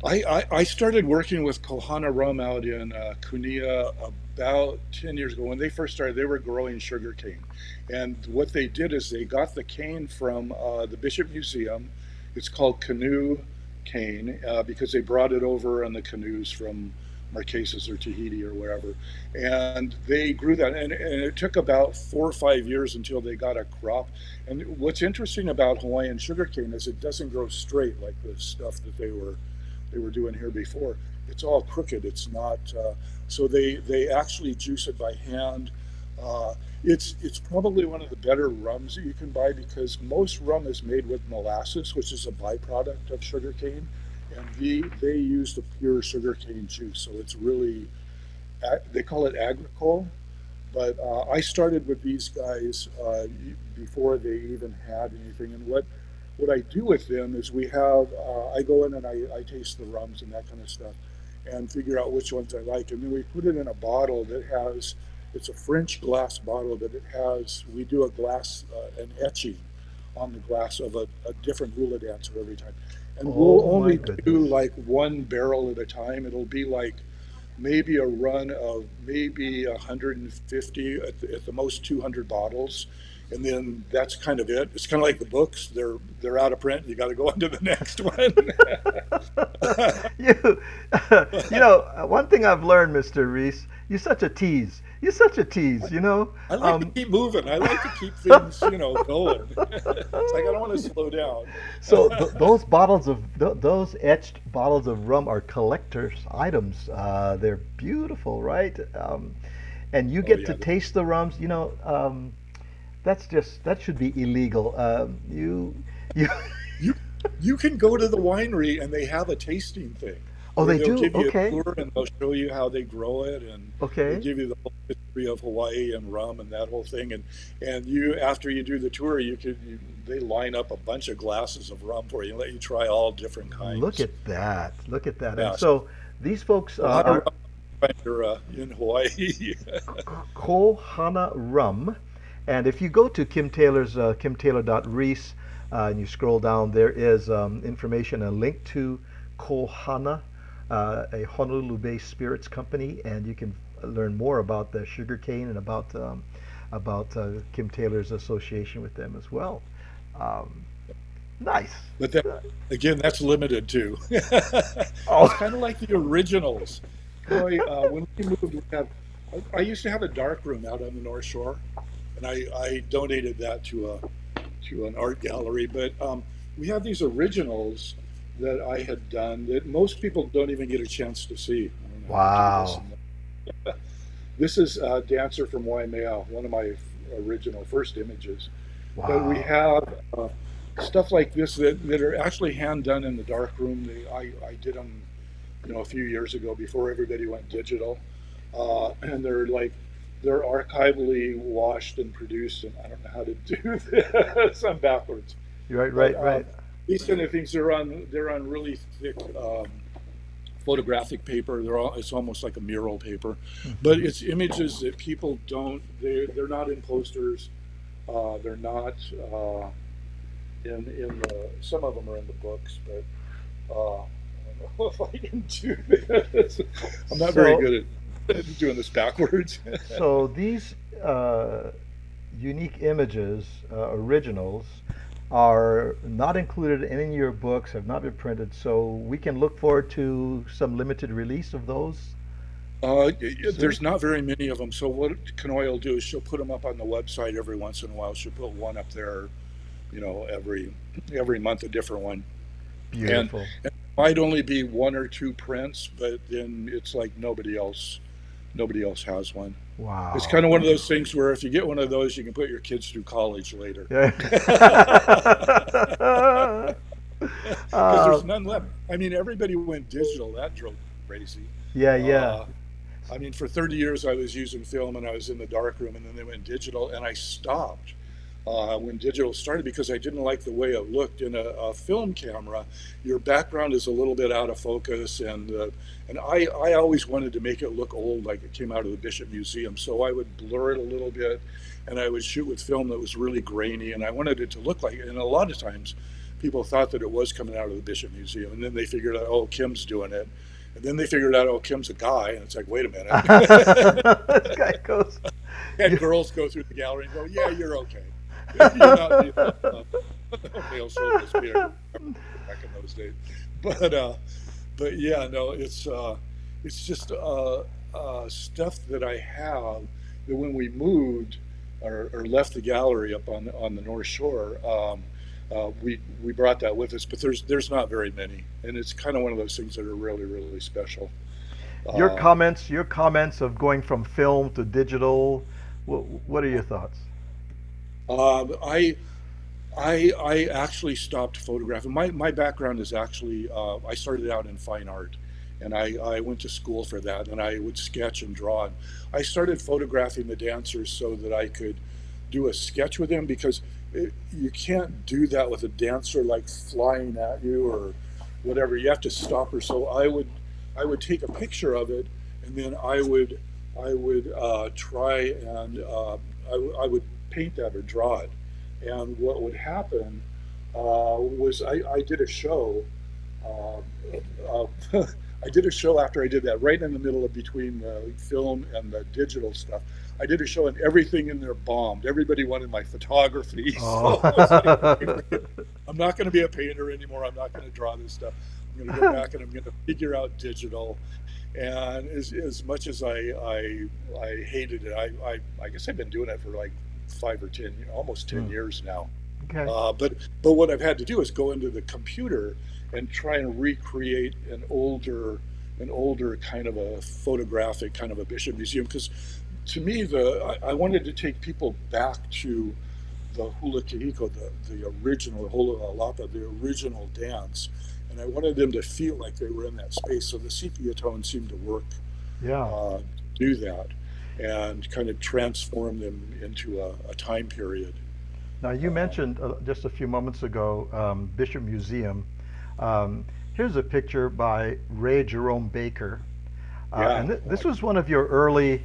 I started working with Kohana rum out in Kunia about 10 years ago. When they first started, they were growing sugar cane. And what they did is they got the cane from the Bishop Museum. It's called canoe cane because they brought it over on the canoes from Marquesas or Tahiti or wherever. And they grew that. And it took about 4 or 5 years until they got a crop. And what's interesting about Hawaiian sugar cane is it doesn't grow straight like the stuff that they were doing here before. It's all crooked. It's not. So they actually juice it by hand. Uh, it's probably one of the better rums that you can buy because most rum is made with molasses, which is a byproduct of sugarcane, and they use the pure sugarcane juice. So it's really they call it agricole. But I started with these guys before they even had anything. And what I do with them is we have I go in and I taste the rums and that kind of stuff, and figure out which ones I like, and then we put it in a bottle that has. It's a French glass bottle, but it has. We do a glass an etching on the glass of a different hula dancer every time, and we'll Oh my only do goodness. like one barrel at a time. It'll be like maybe a run of maybe 150 at the most 200 bottles, and then that's kind of it. It's kind of like the books; they're out of print. You got to go on to the next one. you, one thing I've learned, Mr. Reese, you're such a tease. You're such a tease. I like to Um, keep moving. I like to keep things, going. It's like I don't want to slow down. so those those etched bottles of rum are collector's items. They're beautiful, right? And you Oh get to yeah, taste the rums. That should be illegal. You. you you can go to the winery and they have a tasting thing Oh, where they they'll do. give you a Okay. tour and they'll show you how they grow it and they Okay. give you the whole history of Hawaii and rum and that whole thing and you after you do the tour they line up a bunch of glasses of rum for you and let you try all different Look kinds. at that. Look at that. And Yeah, so these folks Ohana are rum when you're in Hawaii. Kohana rum. And if you go to Kim Taylor's kimtaylor.reese and you scroll down, there is information, a link to Kohana, a Honolulu-based spirits company, and you can learn more about the sugarcane and about Kim Taylor's association with them as well. Um, nice. But that, again, that's limited too. Oh, It's kind of like the originals. When we moved, I used to have a dark room out on the North Shore, and I donated that to an art gallery. But we have these originals that I had done that most people don't even get a chance to see. I don't know how to do this. wow. This is Dancer from Waimea, one of my original first images. But we Wow. have stuff like this that are actually hand done in the dark room. I did them, a few years ago before everybody went digital, and they're archivally washed and produced. And I don't know how to do this. I'm backwards. Right, But right, right. these kind of things, they're on really thick photographic paper. It's almost like a mural paper, but Hmm. it's images that people don't. They're not in posters. They're not in the. Some of them are in the books, but I don't know if I can do this. I'm not very So, good at doing this backwards. so these uh, unique images, originals, are not included in any of your books, have not been printed, so we can look forward to some limited release of those soon. There's not very many of them. So what Kanoi will do is she'll put them up on the website every once in a while. She'll put one up there, every month a different one. And, Beautiful. and it might only be one or two prints, but then it's like nobody else has one. It's Wow. kind of one of those things where if you get one of those, you can put your kids through college later. Yeah. Because uh, there's none left. I mean, everybody went digital. That drove me crazy. yeah, yeah. Uh, I mean, for 30 years I was using film and I was in the darkroom, and then they went digital, and I stopped when digital started because I didn't like the way it looked. In a film camera, your background is a little bit out of focus, and I always wanted to make it look old, like it came out of the Bishop Museum. So I would blur it a little bit, and I would shoot with film that was really grainy, and I wanted it to look like it. And a lot of times, people thought that it was coming out of the Bishop Museum, and then they figured out, oh, Kim's doing it. And then they figured out, oh, Kim's a guy, and it's like, wait a minute. This guy goes. Had girls go through the gallery and go, yeah, you're okay. You're not male chauvinist behavior back in those days. But but yeah, no, it's just stuff that I have that when we moved or left the gallery up on the North Shore, we brought that with us. But there's not very many, and it's kind of one of those things that are really really special. Your Uh, comments of going from film to digital. What are your thoughts? I I actually stopped photographing. My background is actually I started out in fine art, and I went to school for that, and I would sketch and draw. And I started photographing the dancers so that I could do a sketch with them, because you can't do that with a dancer like flying at you or whatever. You have to stop her. So I would take a picture of it, and then I would try and I would paint that or draw it. And what would happen was I did a show. Uh, uh, I did a show after I did that, right in the middle of between the film and the digital stuff. I did a show and everything in there bombed. Everybody wanted my photography. So I was Oh. like, I'm not going to be a painter anymore. I'm not going to draw this stuff. I'm going to go back and I'm going to figure out digital. And as much as I hated it, I guess I've been doing it for like 5 or 10, almost 10 Hmm. years now. Okay. But what I've had to do is go into the computer and try and recreate an older kind of a photographic kind of a Bishop Museum, because to me I wanted to take people back to the hula kahiko, the original hula lapa, the original dance, and I wanted them to feel like they were in that space. So the sepia tone seemed to work, Yeah. do that, and kind of transform them into a time period. Now, you Uh, mentioned just a few moments ago Bishop Museum. Here's a picture by Ray Jerome Baker, yeah, and this was one of your early,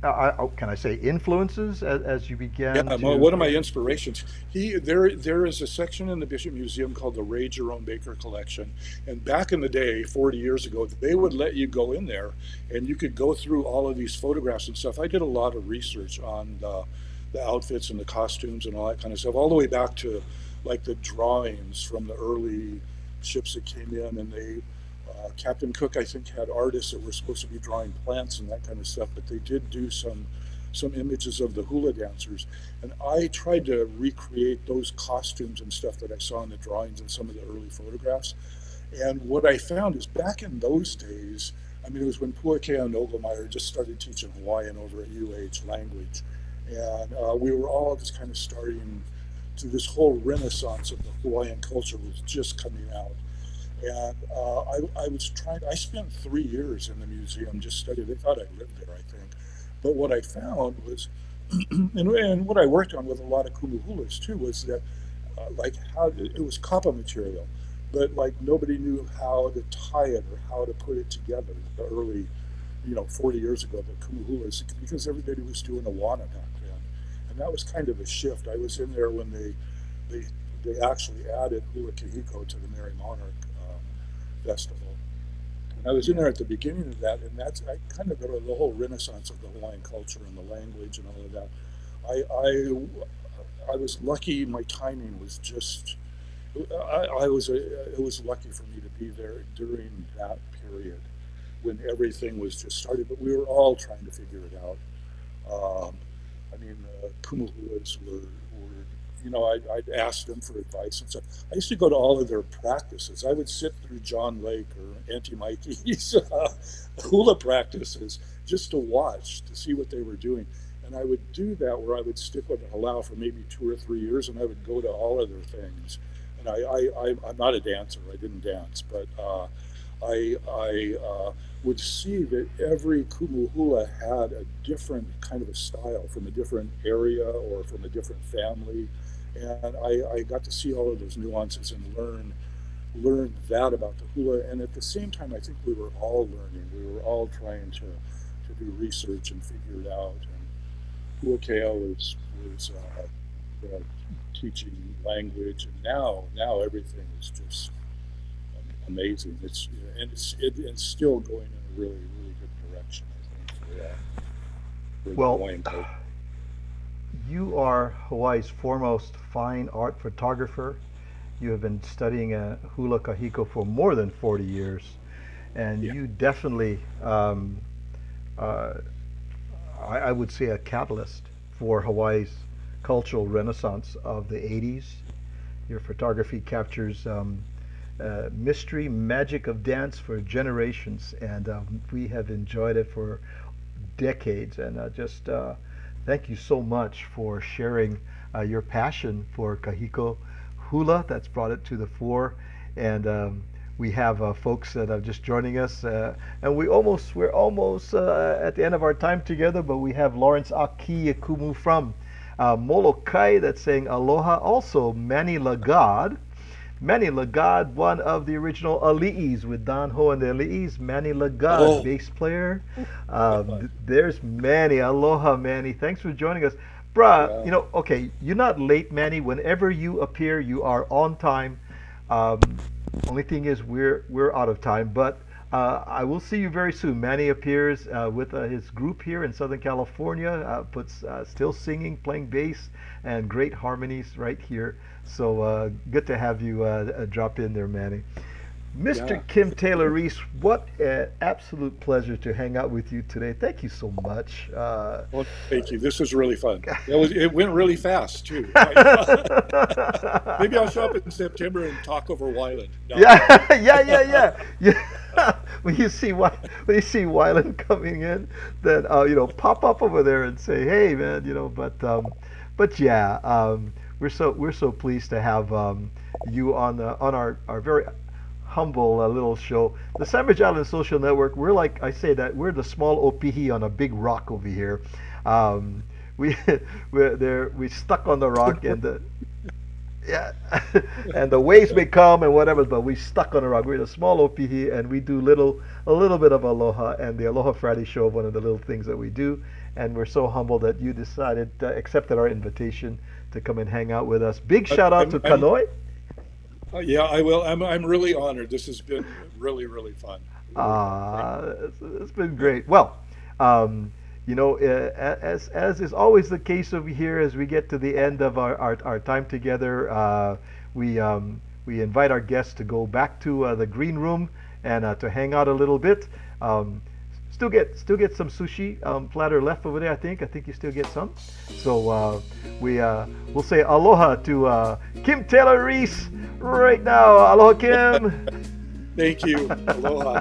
can I say, influences as you yeah. began Well, to. one of my inspirations. There is a section in the Bishop Museum called the Ray Jerome Baker Collection, and back in the day, 40 years ago, they would let you go in there, and you could go through all of these photographs and stuff. I did a lot of research on the outfits and the costumes and all that kind of stuff, all the way back to like the drawings from the early ships that came in, and Captain Cook, I think, had artists that were supposed to be drawing plants and that kind of stuff, but they did do some images of the hula dancers, and I tried to recreate those costumes and stuff that I saw in the drawings and some of the early photographs. And what I found is back in those days, I mean, it was when Puakea Nogelmeyer just started teaching Hawaiian over at UH language, and we were all just kind of starting to this whole renaissance of the Hawaiian culture was just coming out. And I spent 3 years in the museum just studying. They thought I lived there, I think. But what I found was And what I worked on with a lot of kumu hulas too was that like how it was kapa material, but like nobody knew how to tie it or how to put it together. The early, 40 years ago, the kumu hulas, because everybody was doing ohana back then, and that was kind of a shift. I was in there when they they actually added hula kahiko to the Merry Monarch festival. And I was in there at the beginning of that, and that's kind of the whole renaissance of the Hawaiian culture and the language and all of that. I was lucky. My timing was just. It was lucky for me to be there during that period when everything was just started, but we were all trying to figure it out. Kumuhuas were I'd ask them for advice and stuff. I used to go to all of their practices. I would sit through John Lake or Auntie Mikey's hula practices just to watch, to see what they were doing. And I would do that where I would stick with Halau for maybe 2 or 3 years, and I would go to all of their things. And I'm not a dancer. I didn't dance, but I would see that every kumu hula had a different kind of a style from a different area or from a different family. And I got to see all of those nuances and learn that about the hula. And at the same time, I think we were all learning. We were all trying to do research and figure it out. And hula kea was teaching language, and now everything is just amazing. It's still going in a really good direction, I think, for Well, Hawaiian culture. you are Hawaii's foremost fine art photographer. You have been studying hula kahiko for more than 40 years, and Yeah. you definitely, I would say, a catalyst for Hawaii's cultural renaissance of the 80s. Your photography captures mystery, magic of dance for generations, and we have enjoyed it for decades. And just thank you so much for sharing your passion for kahiko hula that's brought it to the fore. And we have folks that are just joining us, and we're almost at the end of our time together. But we have Lawrence Aki Yakumu from Molokai that's saying aloha. Also, Manny Lagad, one of the original Ali'is with Don Ho and the Ali'is. Manny Lagad, bass player. There's Manny. Aloha, Manny. Thanks for joining us. Bruh, okay, you're not late, Manny. Whenever you appear, you are on time. Only thing is we're out of time, but I will see you very soon. Manny appears with his group here in Southern California, still singing, playing bass, and great harmonies right here. So good to have you drop in there, Manny. Mr. Yeah. Kim Taylor Reece, what an absolute pleasure to hang out with you today. Thank you so much. Well, thank you. This was really fun. It went really fast too. Maybe I'll show up in September and talk over Wyland. No. Yeah. When you see Wyland coming in, then pop up over there and say, "Hey, man," But yeah, we're so pleased to have you on our very humble little show, the Sandwich Island Social Network. We're like I say that we're the small opihi on a big rock over here. We're stuck on the rock, and yeah, and the waves may come and whatever, but we stuck on the rock. We're the small opihi, and we do a little bit of aloha, and the Aloha Friday show, one of the little things that we do. And we're so humbled that you accepted our invitation to come and hang out with us. Big shout out to Kanoi. Yeah, I will. I'm really honored. This has been really fun. It's been great. Well, as is always the case over here, as we get to the end of our time together, we invite our guests to go back to the green room and to hang out a little bit. Still get some sushi platter left over there. I think you still get some. So we'll say aloha to Kim Taylor Reece right now. Aloha, Kim. Thank you. Aloha.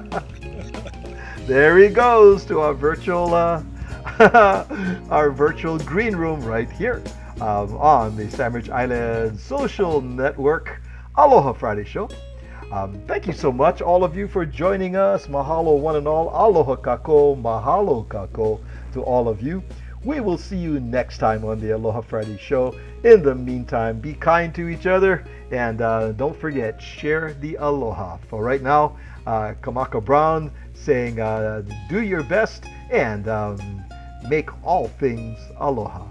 There he goes to our virtual green room right here on the Sandwich Island Social Network Aloha Friday Show. Thank you so much, all of you, for joining us. Mahalo, one and all. Aloha kako, mahalo kako to all of you. We will see you next time on the Aloha Friday show. In the meantime, be kind to each other, and don't forget, share the aloha. For right now, Kamaka Brown saying, do your best and make all things aloha.